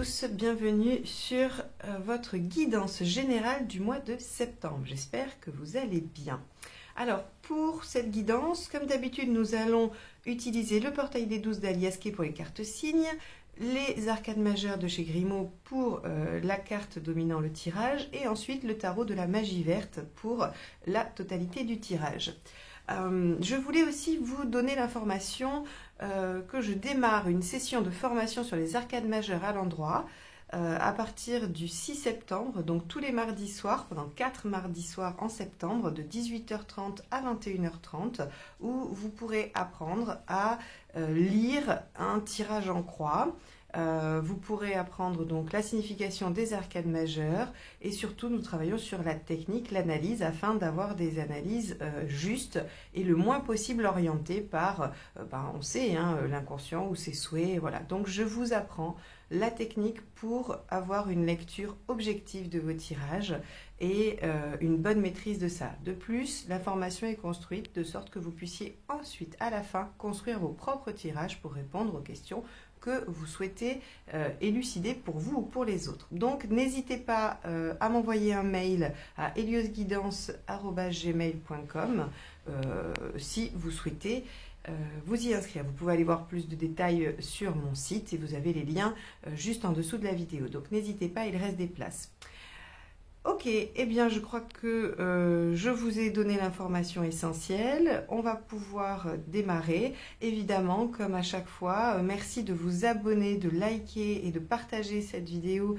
tous, bienvenue sur votre guidance générale du mois de septembre. J'espère que vous allez bien. Alors, pour cette guidance, comme d'habitude, nous allons utiliser le portail des 12 d'Aliasqué pour les cartes signes, les arcades majeures de chez Grimaud pour la carte dominant le tirage, et ensuite le tarot de la magie verte pour la totalité du tirage. Je voulais aussi vous donner l'information que je démarre une session de formation sur les arcades majeures à l'endroit à partir du 6 septembre, donc tous les mardis soirs, pendant 4 mardis soirs en septembre, de 18h30 à 21h30, où vous pourrez apprendre à lire un tirage en croix. Vous pourrez apprendre donc la signification des arcades majeures et surtout nous travaillons sur la technique, l'analyse afin d'avoir des analyses justes et le moins possible orientées par, on sait, hein, l'inconscient ou ses souhaits. Voilà. Donc je vous apprends la technique pour avoir une lecture objective de vos tirages et une bonne maîtrise de ça. De plus, la formation est construite de sorte que vous puissiez ensuite, à la fin, construire vos propres tirages pour répondre aux questions que vous souhaitez élucider pour vous ou pour les autres. Donc, n'hésitez pas à m'envoyer un mail à heliosguidance@gmail.com si vous souhaitez vous y inscrire. Vous pouvez aller voir plus de détails sur mon site et vous avez les liens juste en dessous de la vidéo. Donc, n'hésitez pas, il reste des places. Ok, eh bien je crois que je vous ai donné l'information essentielle. On va pouvoir démarrer. Évidemment, comme à chaque fois, merci de vous abonner, de liker et de partager cette vidéo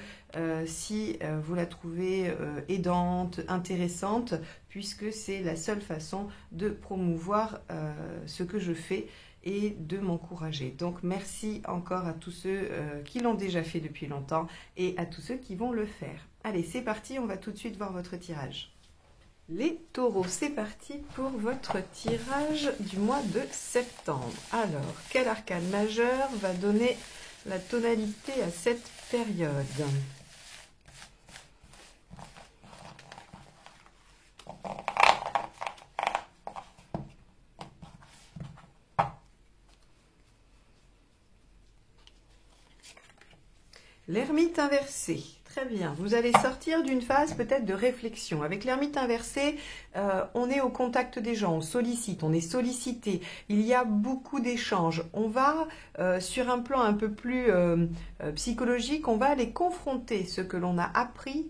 si vous la trouvez aidante, intéressante, puisque c'est la seule façon de promouvoir ce que je fais et de m'encourager. Donc merci encore à tous ceux qui l'ont déjà fait depuis longtemps et à tous ceux qui vont le faire. Allez, c'est parti, on va tout de suite voir votre tirage. Les taureaux, c'est parti pour votre tirage du mois de septembre. Alors, quel arcane majeur va donner la tonalité à cette période ? L'ermite inversé, très bien. Vous allez sortir d'une phase peut-être de réflexion. Avec l'ermite inversé, on est au contact des gens, on sollicite, on est sollicité. Il y a beaucoup d'échanges. On va, sur un plan un peu plus psychologique, on va aller confronter ce que l'on a appris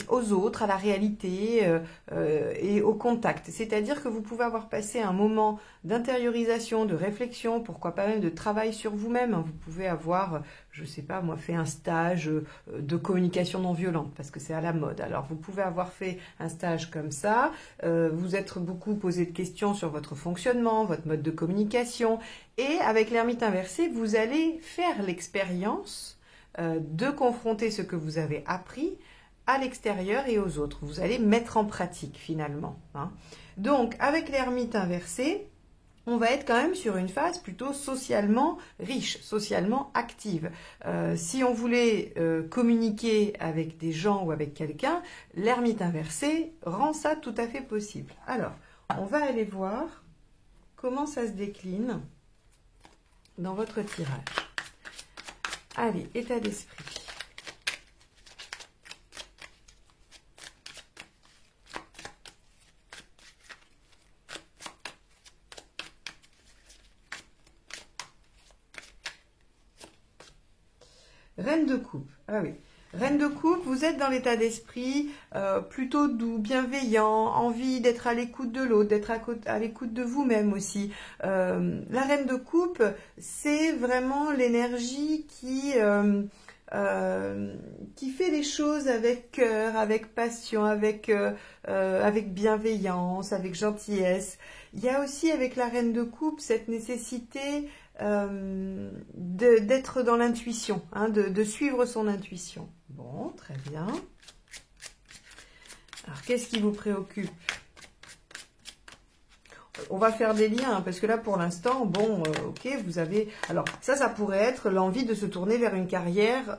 aux autres, à la réalité et au contact. C'est-à-dire que vous pouvez avoir passé un moment d'intériorisation, de réflexion, pourquoi pas même de travail sur vous-même. Vous pouvez avoir, je sais pas moi, fait un stage de communication non violente parce que c'est à la mode. Alors vous pouvez avoir fait un stage comme ça, vous êtes beaucoup posé de questions sur votre fonctionnement, votre mode de communication et avec l'ermite inversé, vous allez faire l'expérience de confronter ce que vous avez appris à l'extérieur et aux autres. Vous allez mettre en pratique finalement. Hein. Donc avec l'ermite inversé, on va être quand même sur une phase plutôt socialement riche, socialement active. Si on voulait communiquer avec des gens ou avec quelqu'un, l'ermite inversé rend ça tout à fait possible. Alors, on va aller voir comment ça se décline dans votre tirage. Allez, état d'esprit. Reine de coupe. Ah oui. Reine de coupe, vous êtes dans l'état d'esprit plutôt doux, bienveillant, envie d'être à l'écoute de l'autre, d'être à l'écoute de vous-même aussi. La reine de coupe, c'est vraiment l'énergie qui fait les choses avec cœur, avec passion, avec bienveillance, avec gentillesse. Il y a aussi avec la reine de coupe cette nécessité d'être dans l'intuition, hein, de suivre son intuition. Bon, très bien. Alors, qu'est-ce qui vous préoccupe? on va faire des liens, hein, parce que là, pour l'instant, bon, ok, vous avez... Alors, ça pourrait être l'envie de se tourner vers une carrière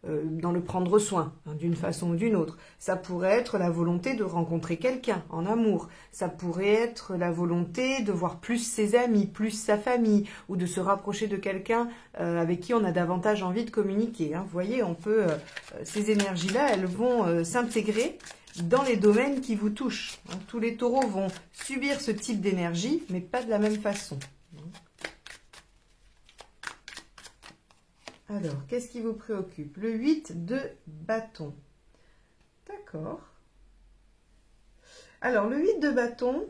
dans le prendre soin, hein, d'une façon ou d'une autre. Ça pourrait être la volonté de rencontrer quelqu'un en amour. Ça pourrait être la volonté de voir plus ses amis, plus sa famille, ou de se rapprocher de quelqu'un avec qui on a davantage envie de communiquer. Hein. Vous voyez, on peut... ces énergies-là, elles vont s'intégrer dans les domaines qui vous touchent. Hein. Tous les taureaux vont subir ce type d'énergie, mais pas de la même façon. Alors, qu'est-ce qui vous préoccupe? Le 8 de bâton. D'accord. Alors, le 8 de bâton,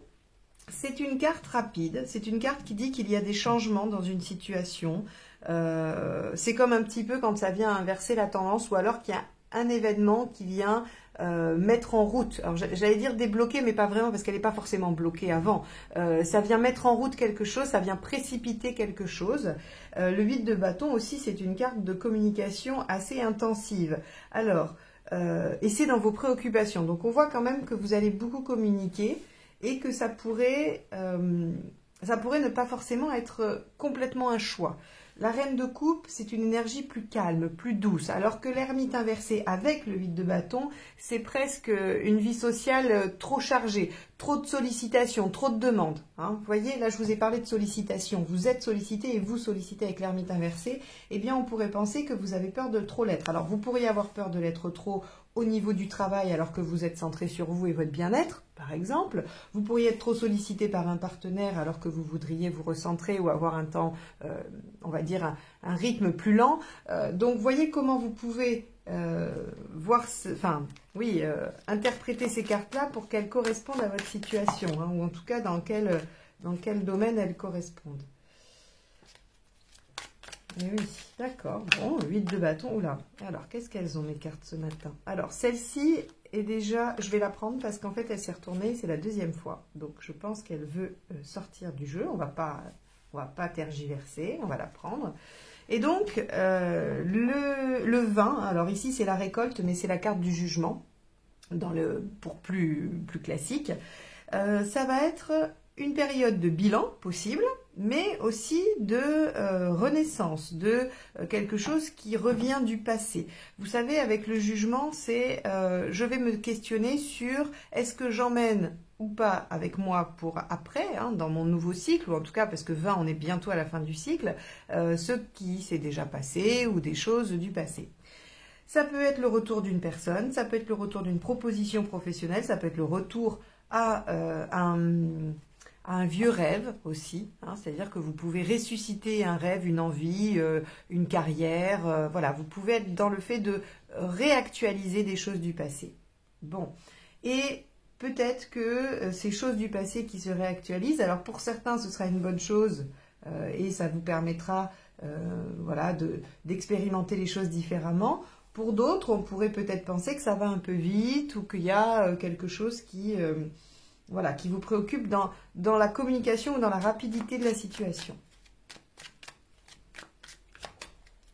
c'est une carte rapide. C'est une carte qui dit qu'il y a des changements dans une situation. C'est comme un petit peu quand ça vient inverser la tendance ou alors qu'il y a un événement qui vient mettre en route. Alors, j'allais dire débloquer, mais pas vraiment parce qu'elle n'est pas forcément bloquée avant. Ça vient mettre en route quelque chose, ça vient précipiter quelque chose. Le 8 de bâton aussi, c'est une carte de communication assez intensive. Alors, et c'est dans vos préoccupations. Donc, on voit quand même que vous allez beaucoup communiquer et que ça pourrait ne pas forcément être complètement un choix. La reine de coupe, c'est une énergie plus calme, plus douce, alors que l'ermite inversé avec le 8 de bâton, c'est presque une vie sociale trop chargée, trop de sollicitations, trop de demandes. Hein. Vous voyez, là je vous ai parlé de sollicitation, vous êtes sollicité et vous sollicitez avec l'ermite inversé, eh bien on pourrait penser que vous avez peur de trop l'être. Alors vous pourriez avoir peur de l'être trop au niveau du travail alors que vous êtes centré sur vous et votre bien-être, par exemple. Vous pourriez être trop sollicité par un partenaire alors que vous voudriez vous recentrer ou avoir un temps, on va dire, un rythme plus lent. Donc, voyez comment vous pouvez interpréter ces cartes-là pour qu'elles correspondent à votre situation, hein, ou en tout cas dans quel domaine elles correspondent. Et oui, d'accord. Bon, 8 de bâton. Oula. Alors, qu'est-ce qu'elles ont, mes cartes, ce matin? Alors, celle-ci est déjà... Je vais la prendre parce qu'en fait, elle s'est retournée. C'est la deuxième fois. Donc, je pense qu'elle veut sortir du jeu. On va pas tergiverser. On va la prendre. Et donc, le 20. Alors, ici, c'est la récolte, mais c'est la carte du jugement. Pour plus classique. Ça va être une période de bilan possible, mais aussi de renaissance, de quelque chose qui revient du passé. Vous savez, avec le jugement, c'est je vais me questionner sur est-ce que j'emmène ou pas avec moi pour après, hein, dans mon nouveau cycle, ou en tout cas parce que 20, on est bientôt à la fin du cycle, ce qui s'est déjà passé ou des choses du passé. Ça peut être le retour d'une personne, ça peut être le retour d'une proposition professionnelle, ça peut être le retour à un vieux rêve aussi, hein, c'est-à-dire que vous pouvez ressusciter un rêve, une envie, une carrière, voilà, vous pouvez être dans le fait de réactualiser des choses du passé. Bon, et peut-être que ces choses du passé qui se réactualisent, alors pour certains ce sera une bonne chose et ça vous permettra voilà, d'expérimenter les choses différemment. Pour d'autres, on pourrait peut-être penser que ça va un peu vite ou qu'il y a quelque chose qui vous préoccupe dans la communication ou dans la rapidité de la situation.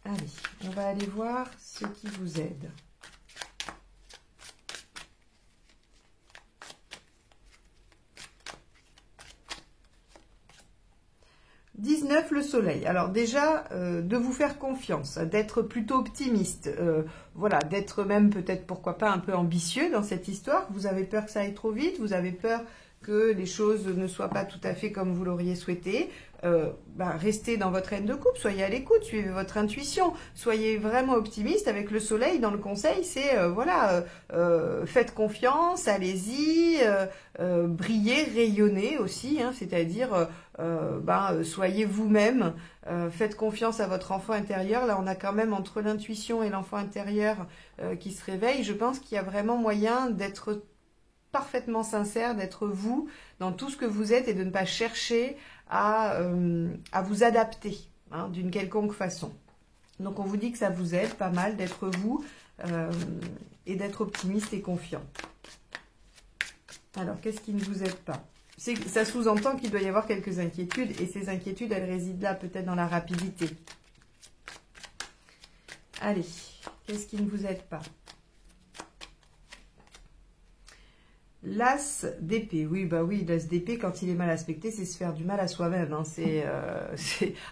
Allez, on va aller voir ce qui vous aide. « 19, le soleil. » Alors déjà, de vous faire confiance, d'être plutôt optimiste, voilà, d'être même peut-être, pourquoi pas, un peu ambitieux dans cette histoire. Vous avez peur que ça aille trop vite, vous avez peur que les choses ne soient pas tout à fait comme vous l'auriez souhaité. Restez dans votre reine de coupe, soyez à l'écoute, suivez votre intuition, soyez vraiment optimiste. Avec le soleil dans le conseil, c'est faites confiance, allez-y, brillez, rayonnez aussi, hein, c'est-à-dire soyez vous-même, faites confiance à votre enfant intérieur. Là, on a quand même entre l'intuition et l'enfant intérieur qui se réveille. Je pense qu'il y a vraiment moyen d'être parfaitement sincère, d'être vous dans tout ce que vous êtes et de ne pas chercher à vous adapter, hein, d'une quelconque façon. Donc on vous dit que ça vous aide pas mal d'être vous et d'être optimiste et confiant. Alors qu'est-ce qui ne vous aide pas? Ça sous-entend qu'il doit y avoir quelques inquiétudes et ces inquiétudes, elles résident là peut-être dans la rapidité. Allez, qu'est-ce qui ne vous aide pas? L'as d'épée, oui, bah oui, l'as d'épée, quand il est mal aspecté, c'est se faire du mal à soi-même. Hein.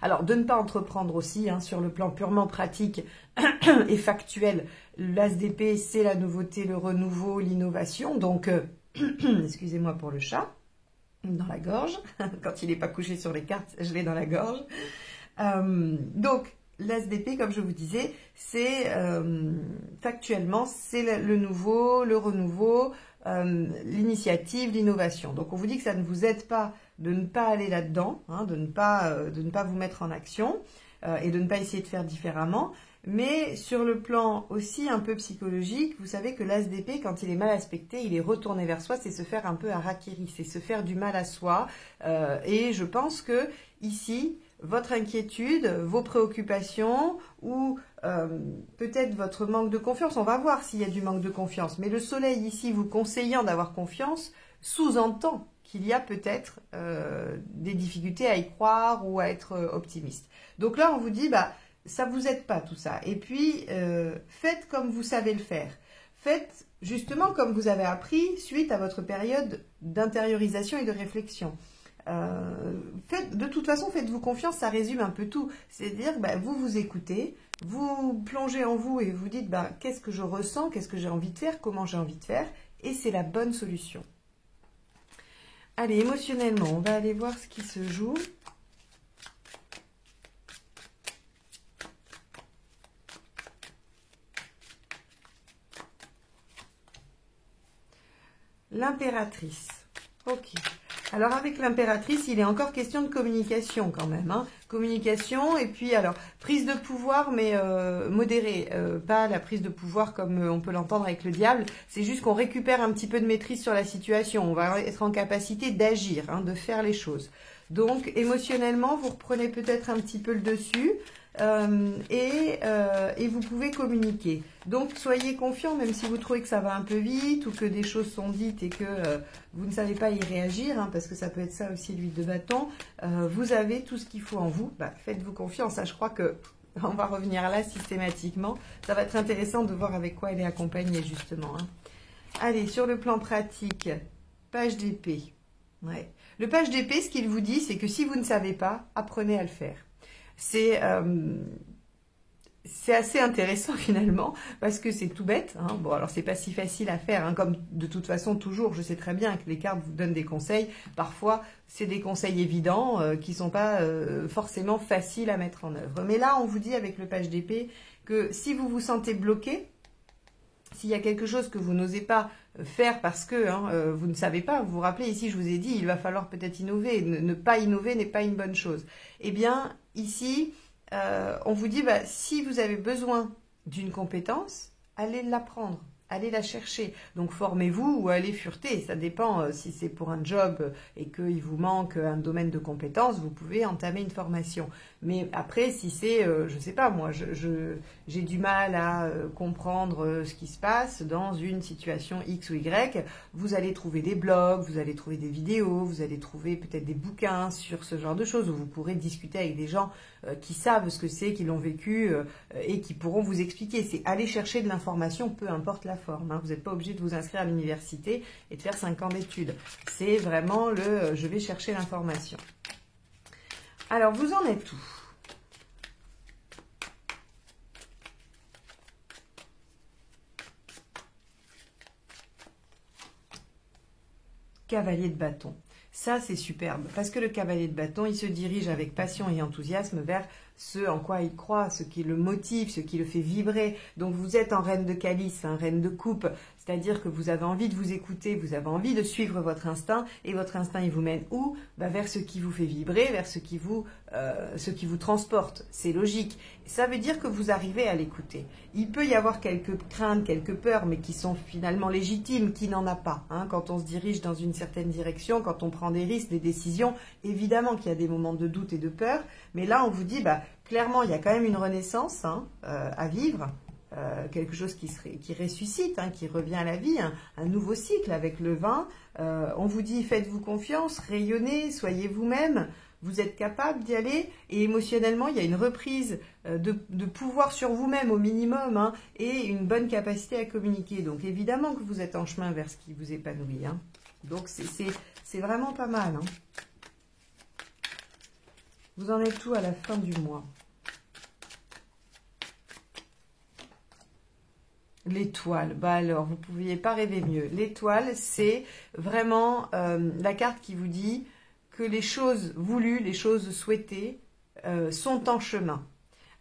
Alors, de ne pas entreprendre aussi, hein, sur le plan purement pratique et factuel. L'as d'épée, c'est la nouveauté, le renouveau, l'innovation. Donc, excusez-moi pour le chat, dans la gorge. Quand il n'est pas couché sur les cartes, je l'ai dans la gorge. Donc, l'as d'épée, comme je vous disais, c'est factuellement, c'est le nouveau, le renouveau, l'initiative, l'innovation. Donc on vous dit que ça ne vous aide pas de ne pas aller là-dedans, hein, de ne pas vous mettre en action et de ne pas essayer de faire différemment. Mais sur le plan aussi un peu psychologique, vous savez que l'as d'épée, quand il est mal aspecté, il est retourné vers soi, c'est se faire un peu harakiri, c'est se faire du mal à soi. Et je pense que ici, votre inquiétude, vos préoccupations ou peut-être votre manque de confiance, on va voir s'il y a du manque de confiance, mais le soleil ici vous conseillant d'avoir confiance sous-entend qu'il y a peut-être des difficultés à y croire ou à être optimiste. Donc là on vous dit, bah, ça ne vous aide pas tout ça. Et puis faites comme vous savez le faire. Faites justement comme vous avez appris suite à votre période d'intériorisation et de réflexion. De toute façon, faites-vous confiance, ça résume un peu tout. C'est-à-dire, bah, vous vous écoutez, vous plongez en vous et vous dites, bah, qu'est-ce que je ressens, qu'est-ce que j'ai envie de faire, comment j'ai envie de faire, et c'est la bonne solution. Allez, émotionnellement, on va aller voir ce qui se joue. L'impératrice. Ok. Alors avec l'impératrice, il est encore question de communication quand même. Hein. Communication et puis alors prise de pouvoir mais modérée. Pas la prise de pouvoir comme on peut l'entendre avec le diable. C'est juste qu'on récupère un petit peu de maîtrise sur la situation. On va être en capacité d'agir, hein, de faire les choses. Donc émotionnellement, vous reprenez peut-être un petit peu le dessus. Et vous pouvez communiquer. Donc soyez confiants, même si vous trouvez que ça va un peu vite ou que des choses sont dites et que vous ne savez pas y réagir, hein, parce que ça peut être ça aussi l'huile de bâton. Vous avez tout ce qu'il faut en vous. Bah, faites-vous confiance. Hein, je crois que on va revenir là systématiquement. Ça va être intéressant de voir avec quoi elle est accompagnée justement. Hein. Allez, sur le plan pratique, page d'épée. Ouais. Le page d'épée, ce qu'il vous dit, c'est que si vous ne savez pas, apprenez à le faire. C'est assez intéressant finalement parce que c'est tout bête. Hein. Bon, alors c'est pas si facile à faire, hein, comme de toute façon toujours. Je sais très bien que les cartes vous donnent des conseils. Parfois, c'est des conseils évidents qui sont pas forcément faciles à mettre en œuvre. Mais là, on vous dit avec le page d'épée que si vous vous sentez bloqué, s'il y a quelque chose que vous n'osez pas faire parce que vous ne savez pas, vous vous rappelez ici, je vous ai dit, il va falloir peut-être innover. Ne pas innover n'est pas une bonne chose. Eh bien, ici, on vous dit, bah, si vous avez besoin d'une compétence, allez l'apprendre. Allez la chercher. Donc formez-vous ou allez fureter. Ça dépend si c'est pour un job et qu'il vous manque un domaine de compétences, vous pouvez entamer une formation. Mais après, si c'est, je ne sais pas, moi, j'ai du mal à comprendre ce qui se passe dans une situation X ou Y, vous allez trouver des blogs, vous allez trouver des vidéos, vous allez trouver peut-être des bouquins sur ce genre de choses où vous pourrez discuter avec des gens qui savent ce que c'est, qui l'ont vécu et qui pourront vous expliquer. C'est aller chercher de l'information, peu importe la forme. Hein. Vous n'êtes pas obligé de vous inscrire à l'université et de faire 5 ans d'études. C'est vraiment le je vais chercher l'information. Alors, vous en êtes où? Cavalier de bâton. Ça, c'est superbe, parce que le cavalier de bâton, il se dirige avec passion et enthousiasme vers ce en quoi il croit, ce qui le motive, ce qui le fait vibrer. Donc vous êtes en reine de calice, reine de coupe, c'est-à-dire que vous avez envie de vous écouter, vous avez envie de suivre votre instinct, et votre instinct, il vous mène où? Bah, vers ce qui vous fait vibrer, vers ce qui vous transporte. C'est logique. Ça veut dire que vous arrivez à l'écouter. Il peut y avoir quelques craintes, quelques peurs, mais qui sont finalement légitimes, qui n'en a pas. Hein. Quand on se dirige dans une certaine direction, quand on prend des risques, des décisions, évidemment qu'il y a des moments de doute et de peur, mais là on vous dit, bah, clairement il y a quand même une renaissance à vivre, quelque chose qui ressuscite, qui revient à la vie, un nouveau cycle avec le vin. On vous dit, faites-vous confiance, rayonnez, soyez vous-même, vous êtes capable d'y aller et émotionnellement, il y a une reprise de pouvoir sur vous-même au minimum hein, et une bonne capacité à communiquer. Donc évidemment que vous êtes en chemin vers ce qui vous épanouit. Hein. Donc c'est vraiment pas mal. Hein. Vous en êtes où à la fin du mois? L'étoile, bah alors, vous ne pouviez pas rêver mieux. L'étoile, c'est vraiment la carte qui vous dit que les choses voulues, les choses souhaitées sont en chemin,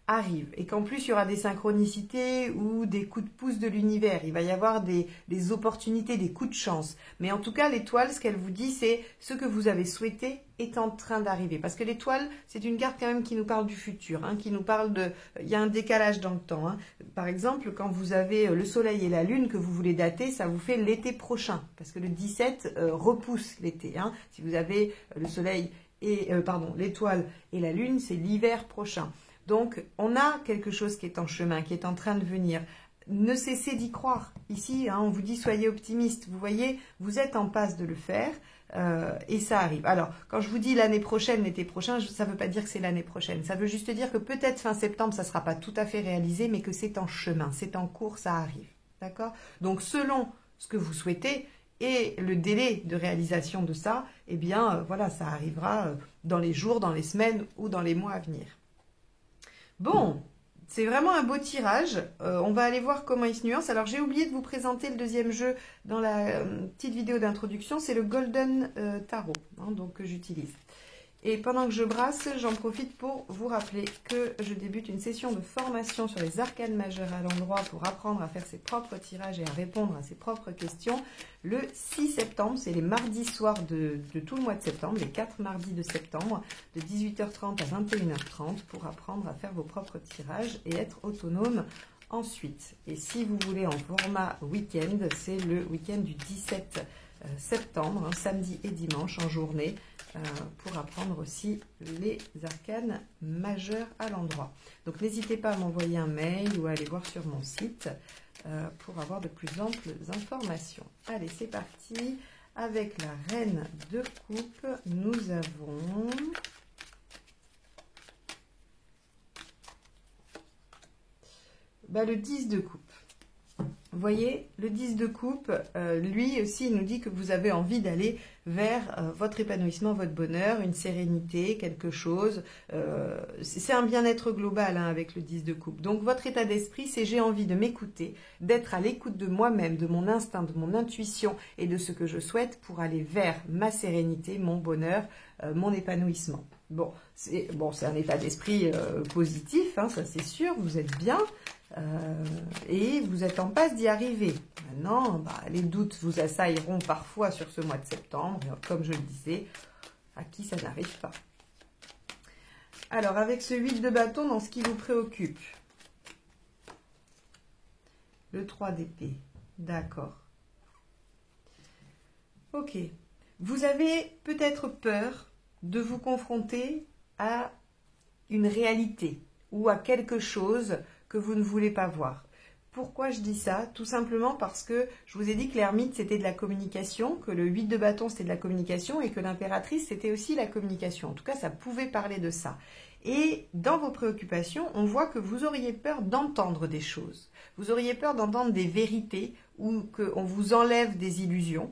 arrivent. Et qu'en plus, il y aura des synchronicités ou des coups de pouce de l'univers. Il va y avoir des opportunités, des coups de chance. Mais en tout cas, l'étoile, ce qu'elle vous dit, c'est ce que vous avez souhaité est en train d'arriver. Parce que l'étoile, c'est une carte quand même qui nous parle du futur, hein, qui nous parle de... Il y a un décalage dans le temps. Hein. Par exemple, quand vous avez le soleil et la lune que vous voulez dater, ça vous fait l'été prochain. Parce que le 17 repousse l'été. Hein. Si vous avez le soleil et... l'étoile et la lune, c'est l'hiver prochain. Donc, on a quelque chose qui est en chemin, qui est en train de venir. Ne cessez d'y croire. Ici, hein, on vous dit soyez optimiste. Vous voyez, vous êtes en passe de le faire et ça arrive. Alors, quand je vous dis l'année prochaine, l'été prochain, ça ne veut pas dire que c'est l'année prochaine. Ça veut juste dire que peut-être fin septembre, ça ne sera pas tout à fait réalisé, mais que c'est en chemin, c'est en cours, ça arrive. D'accord? Donc, selon ce que vous souhaitez et le délai de réalisation de ça, eh bien, voilà, ça arrivera dans les jours, dans les semaines ou dans les mois à venir. Bon, c'est vraiment un beau tirage. On va aller voir comment il se nuance. Alors, j'ai oublié de vous présenter le deuxième jeu dans la petite vidéo d'introduction. C'est le Golden Tarot, hein, donc que j'utilise. Et pendant que je brasse, j'en profite pour vous rappeler que je débute une session de formation sur les arcanes majeures à l'endroit pour apprendre à faire ses propres tirages et à répondre à ses propres questions le 6 septembre. C'est les mardis soirs de tout le mois de septembre, les 4 mardis de septembre, de 18h30 à 21h30 pour apprendre à faire vos propres tirages et être autonome ensuite. Et si vous voulez en format week-end, c'est le week-end du 17 septembre, hein, samedi et dimanche en journée, pour apprendre aussi les arcanes majeures à l'endroit. Donc n'hésitez pas à m'envoyer un mail ou à aller voir sur mon site pour avoir de plus amples informations. Allez, c'est parti. Avec la reine de coupe, nous avons le 10 de coupe. Vous voyez, le 10 de coupe, lui aussi, il nous dit que vous avez envie d'aller vers votre épanouissement, votre bonheur, une sérénité, quelque chose. C'est un bien-être global hein, avec le 10 de coupe. Donc, votre état d'esprit, c'est j'ai envie de m'écouter, d'être à l'écoute de moi-même, de mon instinct, de mon intuition et de ce que je souhaite pour aller vers ma sérénité, mon bonheur, mon épanouissement. Bon, c'est un état d'esprit positif, hein, ça c'est sûr, vous êtes bien. Et vous êtes en passe d'y arriver. Maintenant, les doutes vous assailleront parfois sur ce mois de septembre. Et comme je le disais, à qui ça n'arrive pas. Alors, avec ce 8 de bâton, dans ce qui vous préoccupe. Le 3 d'épée. D'accord. Ok. Vous avez peut-être peur de vous confronter à une réalité ou à quelque chose que vous ne voulez pas voir. Pourquoi je dis ça? Tout simplement parce que je vous ai dit que l'ermite c'était de la communication, que le 8 de bâton c'était de la communication et que l'impératrice c'était aussi la communication. En tout cas, ça pouvait parler de ça. Et dans vos préoccupations, on voit que vous auriez peur d'entendre des choses. Vous auriez peur d'entendre des vérités ou qu'on vous enlève des illusions.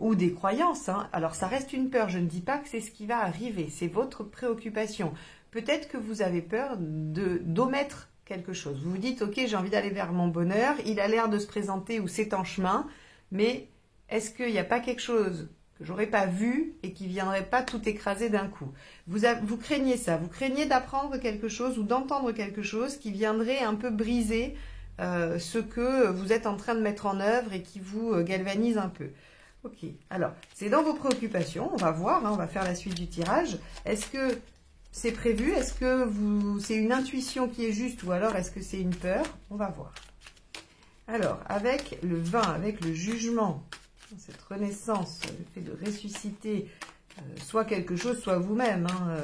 Ou des croyances. Hein. Alors, ça reste une peur. Je ne dis pas que c'est ce qui va arriver. C'est votre préoccupation. Peut-être que vous avez peur d'omettre quelque chose. Vous vous dites, ok, j'ai envie d'aller vers mon bonheur. Il a l'air de se présenter ou c'est en chemin. Mais est-ce qu'il n'y a pas quelque chose que j'aurais pas vu et qui viendrait pas tout écraser d'un coup? Vous craignez ça. Vous craignez d'apprendre quelque chose ou d'entendre quelque chose qui viendrait un peu briser ce que vous êtes en train de mettre en œuvre et qui vous galvanise un peu. Ok, alors, c'est dans vos préoccupations, on va voir, hein, on va faire la suite du tirage. Est-ce que c'est prévu? Est-ce que c'est une intuition qui est juste ou alors est-ce que c'est une peur? On va voir. Alors, avec le 20, avec le jugement, cette renaissance, le fait de ressusciter soit quelque chose, soit vous-même. Hein,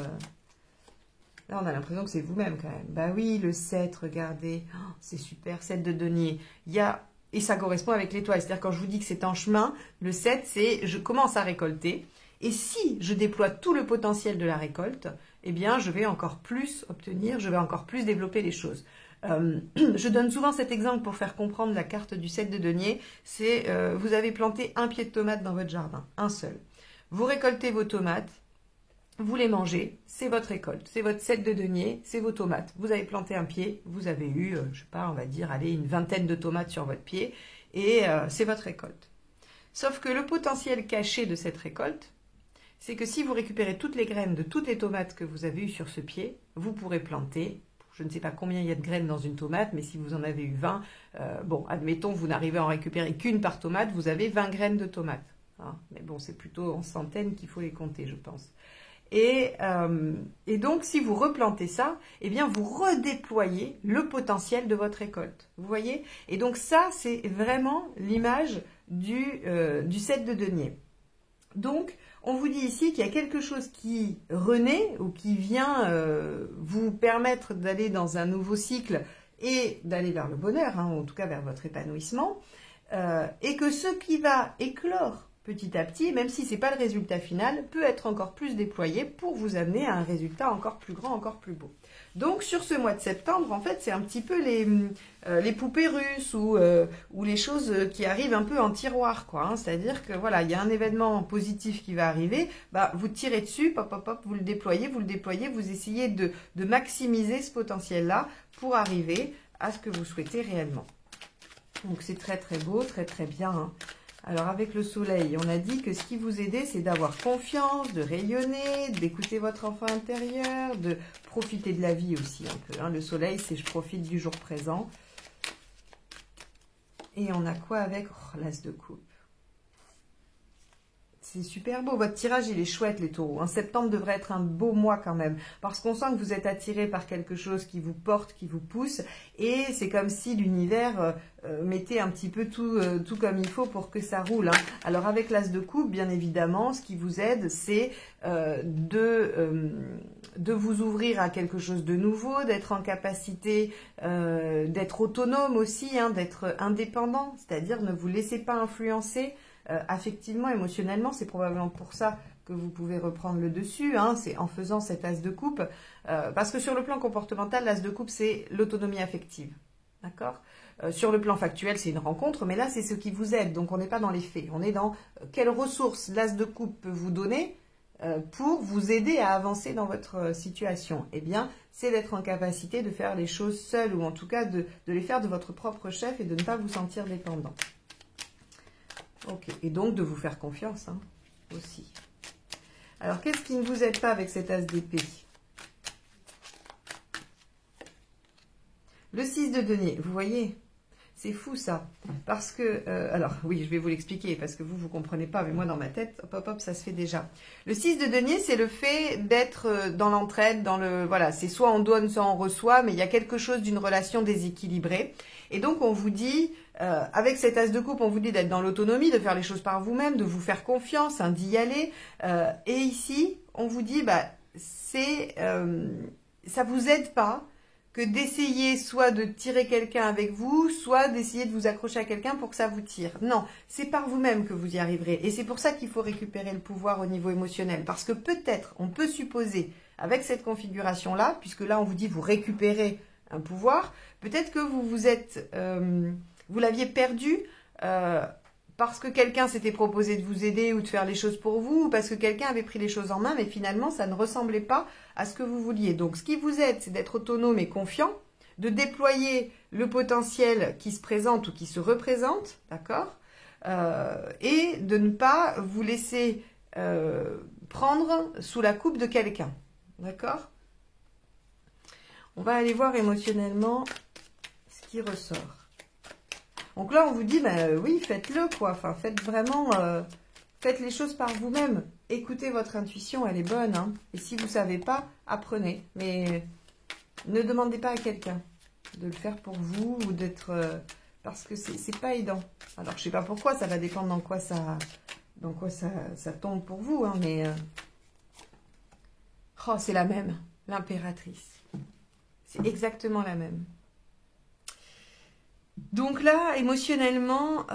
là, on a l'impression que c'est vous-même quand même. Bah oui, le 7, regardez, oh, c'est super, 7 de denier. Il y a... Et ça correspond avec l'étoile. C'est-à-dire quand je vous dis que c'est en chemin, le 7, c'est je commence à récolter. Et si je déploie tout le potentiel de la récolte, eh bien, je vais encore plus obtenir, je vais encore plus développer les choses. Je donne souvent cet exemple pour faire comprendre la carte du 7 de denier. C'est, vous avez planté un pied de tomate dans votre jardin, un seul. Vous récoltez vos tomates, vous les mangez, c'est votre récolte, c'est votre 7 de denier, c'est vos tomates. Vous avez planté un pied, vous avez eu, je sais pas, on va dire, allez, une vingtaine de tomates sur votre pied, et c'est votre récolte. Sauf que le potentiel caché de cette récolte, c'est que si vous récupérez toutes les graines de toutes les tomates que vous avez eues sur ce pied, vous pourrez planter, je ne sais pas combien il y a de graines dans une tomate, mais si vous en avez eu 20, bon, admettons, vous n'arrivez à en récupérer qu'une par tomate, vous avez 20 graines de tomates. Hein. Mais bon, c'est plutôt en centaines qu'il faut les compter, je pense. Et donc, si vous replantez ça, eh bien, vous redéployez le potentiel de votre récolte. Vous voyez? Et donc, ça, c'est vraiment l'image du 7 de denier. Donc, on vous dit ici qu'il y a quelque chose qui renaît ou qui vient vous permettre d'aller dans un nouveau cycle et d'aller vers le bonheur, hein, ou en tout cas vers votre épanouissement, et que ce qui va éclore petit à petit, même si ce n'est pas le résultat final, peut être encore plus déployé pour vous amener à un résultat encore plus grand, encore plus beau. Donc sur ce mois de septembre, en fait, c'est un petit peu les poupées russes ou les choses qui arrivent un peu en tiroir, quoi. Hein. C'est-à-dire que voilà, il y a un événement positif qui va arriver, bah, vous tirez dessus, pop, pop, pop, vous le déployez, vous essayez de maximiser ce potentiel-là pour arriver à ce que vous souhaitez réellement. Donc c'est très très beau, très très bien, hein. Alors avec le soleil, on a dit que ce qui vous aidait, c'est d'avoir confiance, de rayonner, d'écouter votre enfant intérieur, de profiter de la vie aussi un peu. Hein. Le soleil, c'est je profite du jour présent. Et on a quoi avec l'as de coupe? C'est super beau. Votre tirage, il est chouette, les taureaux. En septembre devrait être un beau mois quand même. Parce qu'on sent que vous êtes attiré par quelque chose qui vous porte, qui vous pousse. Et c'est comme si l'univers mettait un petit peu tout comme il faut pour que ça roule. Hein. Alors avec l'as de coupe, bien évidemment, ce qui vous aide, c'est de vous ouvrir à quelque chose de nouveau, d'être en capacité d'être autonome aussi, hein, d'être indépendant. C'est-à-dire ne vous laissez pas influencer. Affectivement, émotionnellement, c'est probablement pour ça que vous pouvez reprendre le dessus, hein, c'est en faisant cet as de coupe, parce que sur le plan comportemental, l'as de coupe, c'est l'autonomie affective, d'accord? Sur le plan factuel, c'est une rencontre, mais là, c'est ce qui vous aide, donc on n'est pas dans les faits, on est dans quelles ressources l'as de coupe peut vous donner pour vous aider à avancer dans votre situation. Eh bien, c'est d'être en capacité de faire les choses seul, ou en tout cas de les faire de votre propre chef et de ne pas vous sentir dépendant. Ok, et donc de vous faire confiance, hein, aussi. Alors, qu'est-ce qui ne vous aide pas avec cet as d'épée? Le 6 de denier, vous voyez? C'est fou ça, parce que, alors oui, je vais vous l'expliquer, parce que vous ne comprenez pas, mais moi dans ma tête, hop hop hop, ça se fait déjà. Le 6 de denier, c'est le fait d'être dans l'entraide, voilà, c'est soit on donne, soit on reçoit, mais il y a quelque chose d'une relation déséquilibrée. Et donc on vous dit, avec cet as de coupe, on vous dit d'être dans l'autonomie, de faire les choses par vous-même, de vous faire confiance, hein, d'y aller. Et ici, on vous dit, bah, ça vous aide pas que d'essayer soit de tirer quelqu'un avec vous, soit d'essayer de vous accrocher à quelqu'un pour que ça vous tire. Non, c'est par vous-même que vous y arriverez. Et c'est pour ça qu'il faut récupérer le pouvoir au niveau émotionnel. Parce que peut-être, on peut supposer, avec cette configuration-là, puisque là on vous dit vous récupérez un pouvoir, peut-être que vous l'aviez perdu parce que quelqu'un s'était proposé de vous aider ou de faire les choses pour vous, ou parce que quelqu'un avait pris les choses en main, mais finalement, ça ne ressemblait pas à ce que vous vouliez. Donc, ce qui vous aide, c'est d'être autonome et confiant, de déployer le potentiel qui se présente ou qui se représente, d'accord, et de ne pas vous laisser prendre sous la coupe de quelqu'un, d'accord. On va aller voir émotionnellement ce qui ressort. Donc là, on vous dit, ben oui, faites-le, quoi. Enfin, faites vraiment, faites les choses par vous-même. Écoutez votre intuition, elle est bonne, hein. Et si vous ne savez pas, apprenez. Mais ne demandez pas à quelqu'un de le faire pour vous ou d'être... parce que c'est pas aidant. Alors, je ne sais pas pourquoi, ça va dépendre dans quoi ça tombe pour vous, hein, mais... Oh, c'est la même, l'impératrice. C'est exactement la même. Donc là, émotionnellement,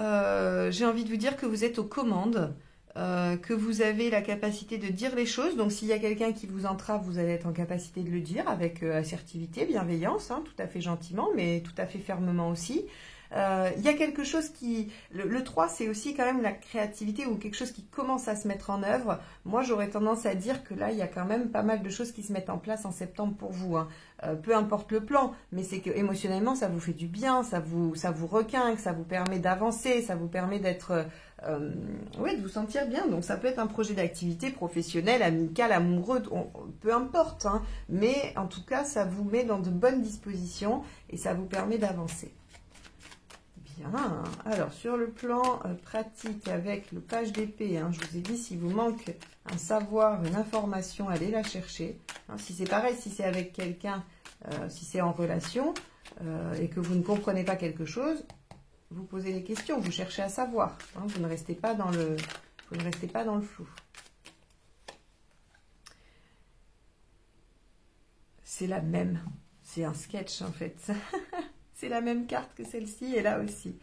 j'ai envie de vous dire que vous êtes aux commandes que vous avez la capacité de dire les choses. Donc s'il y a quelqu'un qui vous entrave, vous allez être en capacité de le dire avec assertivité, bienveillance, hein, tout à fait gentiment, mais tout à fait fermement aussi. Il y a quelque chose qui... Le 3, c'est aussi quand même la créativité ou quelque chose qui commence à se mettre en œuvre. Moi, j'aurais tendance à dire que là, il y a quand même pas mal de choses qui se mettent en place en septembre pour vous. Hein. Peu importe le plan, mais c'est que émotionnellement, ça vous fait du bien, ça vous requinque, ça vous permet d'avancer, ça vous permet d'être... oui, de vous sentir bien. Donc, ça peut être un projet d'activité professionnelle, amical, amoureux, peu importe. Hein. Mais en tout cas, ça vous met dans de bonnes dispositions et ça vous permet d'avancer. Bien. Alors, sur le plan pratique avec le page d'épée, hein, je vous ai dit, s'il vous manque un savoir, une information, allez la chercher. Hein, si c'est pareil, si c'est avec quelqu'un, si c'est en relation et que vous ne comprenez pas quelque chose, vous posez des questions, vous cherchez à savoir. Hein, vous ne restez pas dans le flou. C'est la même. C'est un sketch en fait. C'est la même carte que celle-ci et là aussi.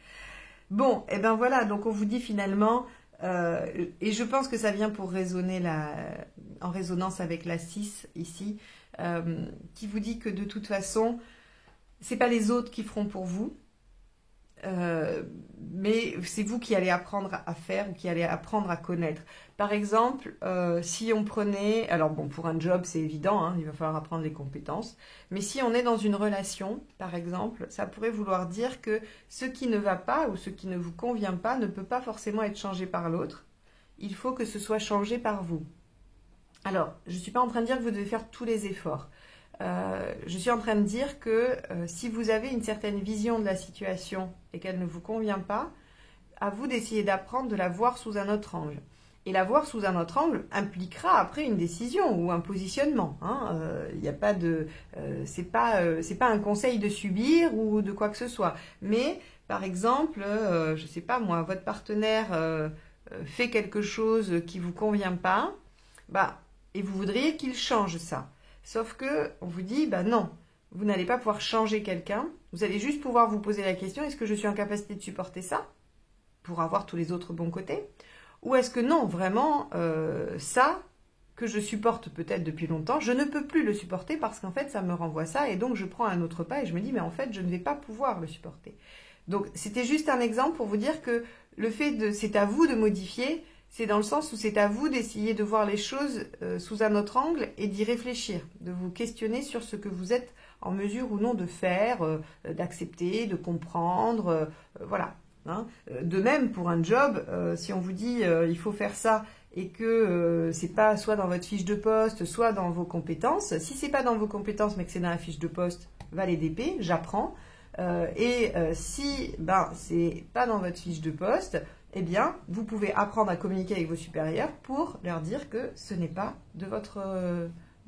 Bon, et ben voilà, donc on vous dit finalement, et je pense que ça vient pour résonner en résonance avec la 6 ici, qui vous dit que de toute façon, c'est pas les autres qui feront pour vous, mais c'est vous qui allez apprendre à faire ou qui allez apprendre à connaître. Par exemple, si on prenait, alors bon, pour un job c'est évident, hein, il va falloir apprendre les compétences, mais si on est dans une relation, par exemple, ça pourrait vouloir dire que ce qui ne va pas ou ce qui ne vous convient pas ne peut pas forcément être changé par l'autre, il faut que ce soit changé par vous. Alors, je ne suis pas en train de dire que vous devez faire tous les efforts. Je suis en train de dire que si vous avez une certaine vision de la situation et qu'elle ne vous convient pas, à vous d'essayer d'apprendre de la voir sous un autre angle. Et la voir sous un autre angle impliquera après une décision ou un positionnement. Hein. Y a pas de, c'est pas un conseil de subir ou de quoi que ce soit. Mais par exemple, je sais pas moi, votre partenaire fait quelque chose qui vous convient pas, bah, et vous voudriez qu'il change ça. Sauf que on vous dit, bah non, vous n'allez pas pouvoir changer quelqu'un. Vous allez juste pouvoir vous poser la question, est-ce que je suis en capacité de supporter ça pour avoir tous les autres bons côtés? Ou est-ce que non, vraiment, ça, que je supporte peut-être depuis longtemps, je ne peux plus le supporter parce qu'en fait, ça me renvoie ça. Et donc, je prends un autre pas et je me dis, mais en fait, je ne vais pas pouvoir le supporter. Donc, c'était juste un exemple pour vous dire que le fait de, c'est à vous de modifier, c'est dans le sens où c'est à vous d'essayer de voir les choses sous un autre angle et d'y réfléchir, de vous questionner sur ce que vous êtes en mesure ou non de faire, d'accepter, de comprendre, voilà. Hein. De même, pour un job, si on vous dit il faut faire ça et que c'est pas soit dans votre fiche de poste, soit dans vos compétences, si c'est pas dans vos compétences mais que c'est dans la fiche de poste, valet d'épée, j'apprends. Si c'est pas dans votre fiche de poste, eh bien, vous pouvez apprendre à communiquer avec vos supérieurs pour leur dire que ce n'est pas de votre...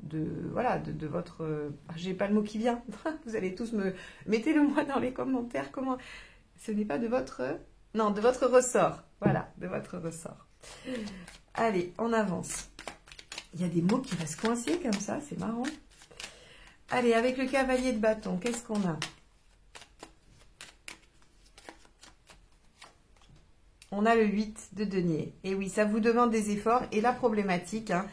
de votre... j'ai pas le mot qui vient. Vous allez tous me... Mettez-le moi dans les commentaires. Comment... Ce n'est pas de votre... Non, de votre ressort. Voilà, de votre ressort. Allez, on avance. Il y a des mots qui restent coincés comme ça, c'est marrant. Allez, avec le cavalier de bâton, qu'est-ce qu'on a ? On a le 8 de denier. Et oui, ça vous demande des efforts. Et la problématique, hein,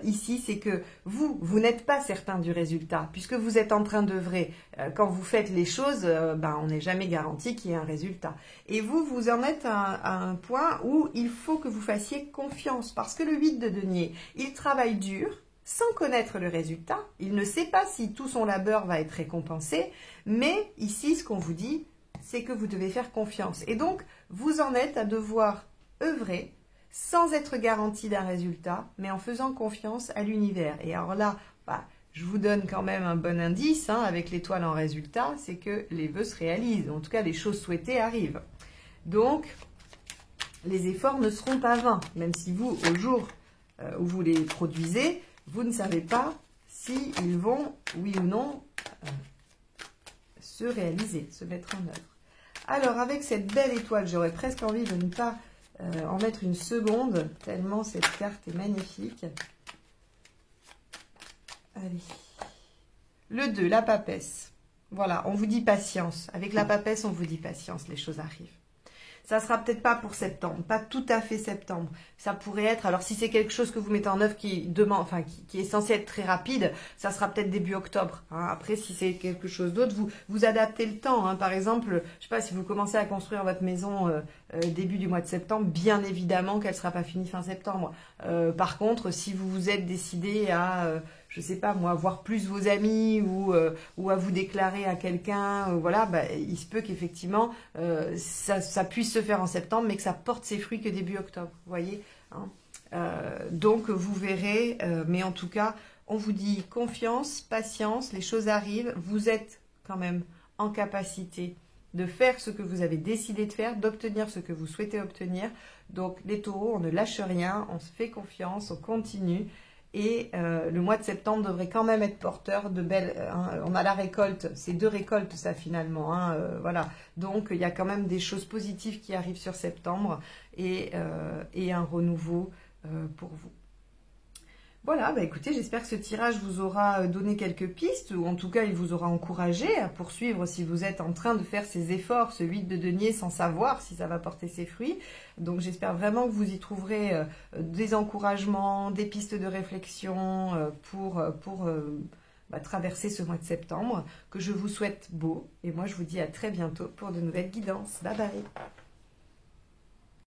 ici, c'est que vous n'êtes pas certain du résultat. Puisque vous êtes en train d'œuvrer. Quand vous faites les choses, on n'est jamais garanti qu'il y ait un résultat. Et vous en êtes à un point où il faut que vous fassiez confiance. Parce que le 8 de denier, il travaille dur, sans connaître le résultat. Il ne sait pas si tout son labeur va être récompensé. Mais ici, ce qu'on vous dit, c'est que vous devez faire confiance. Et donc, vous en êtes à devoir œuvrer sans être garanti d'un résultat, mais en faisant confiance à l'univers. Et alors là, je vous donne quand même un bon indice, hein, avec l'étoile en résultat, c'est que les vœux se réalisent. En tout cas, les choses souhaitées arrivent. Donc, les efforts ne seront pas vains, même si vous, au jour où vous les produisez, vous ne savez pas s'ils vont, oui ou non, se réaliser, se mettre en œuvre. Alors, avec cette belle étoile, j'aurais presque envie de ne pas en mettre une seconde, tellement cette carte est magnifique. Allez. Le 2, la papesse. Voilà, on vous dit patience. Avec la papesse, on vous dit patience, les choses arrivent. Ça sera peut-être pas pour septembre, pas tout à fait septembre. Ça pourrait être, alors si c'est quelque chose que vous mettez en œuvre qui demande, enfin qui est censé être très rapide, ça sera peut-être début octobre. Hein. Après, si c'est quelque chose d'autre, vous adaptez le temps. Hein. Par exemple, je sais pas, si vous commencez à construire votre maison début du mois de septembre, bien évidemment qu'elle sera pas finie fin septembre. Par contre, si vous vous êtes décidé à je sais pas moi, voir plus vos amis ou à vous déclarer à quelqu'un, voilà, bah, il se peut qu'effectivement ça puisse se faire en septembre, mais que ça porte ses fruits que début octobre, vous voyez. Hein. Donc vous verrez, mais en tout cas, on vous dit confiance, patience, les choses arrivent, vous êtes quand même en capacité de faire ce que vous avez décidé de faire, d'obtenir ce que vous souhaitez obtenir. Donc les taureaux, on ne lâche rien, on se fait confiance, on continue. Et le mois de septembre devrait quand même être porteur de belles... Hein, on a la récolte, c'est 2 récoltes ça finalement. Hein, voilà. Donc il y a quand même des choses positives qui arrivent sur septembre et un renouveau pour vous. Voilà, bah écoutez, j'espère que ce tirage vous aura donné quelques pistes, ou en tout cas il vous aura encouragé à poursuivre si vous êtes en train de faire ces efforts, ce 8 de denier, sans savoir si ça va porter ses fruits. Donc j'espère vraiment que vous y trouverez des encouragements, des pistes de réflexion pour traverser ce mois de septembre, que je vous souhaite beau. Et moi je vous dis à très bientôt pour de nouvelles guidances. Bye bye.